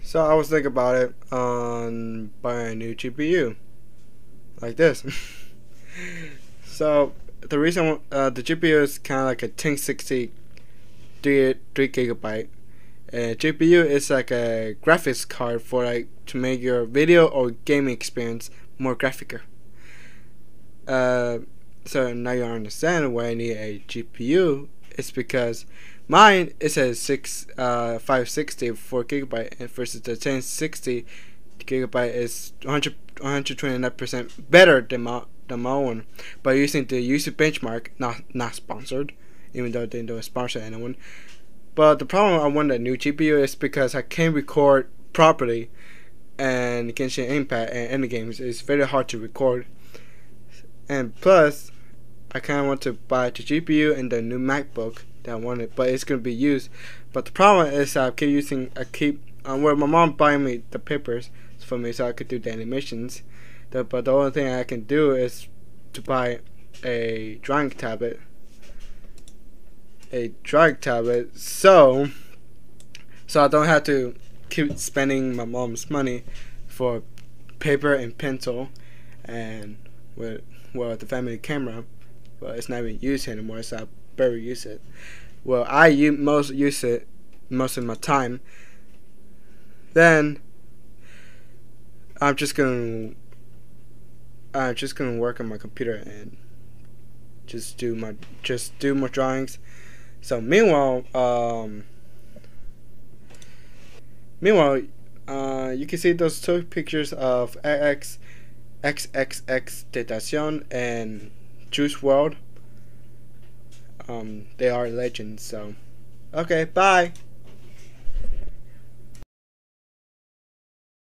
So I was thinking about it on buying a new GPU like this. So the reason the GPU is kind of like a 1060 3 gigabyte. And GPU is like a graphics card for like to make your video or gaming experience more graphical. Uh, so now you understand why I need a GPU. It's because mine is a 560 4 gigabyte, and versus the 1060 gigabyte is 129% better than my one. By using the user benchmark, not sponsored, even though they don't sponsor anyone. But the problem I want a new GPU is because I can't record properly, and Genshin Impact and any games is very hard to record. And plus, I kind of want to buy the GPU and the new MacBook that I wanted, but it's gonna be used. But the problem is I keep well, my mom buying me the papers for me so I could do the animations. But the only thing I can do is to buy a drawing tablet. So I don't have to keep spending my mom's money for paper and pencil and with the family camera. Well, it's not even used anymore, so I barely use it. Well, I use it most of my time. Then I'm just gonna work on my computer and just do more drawings. So meanwhile, you can see those two pictures of XXX Tentacion and Juice World. They are legends. So, okay, bye.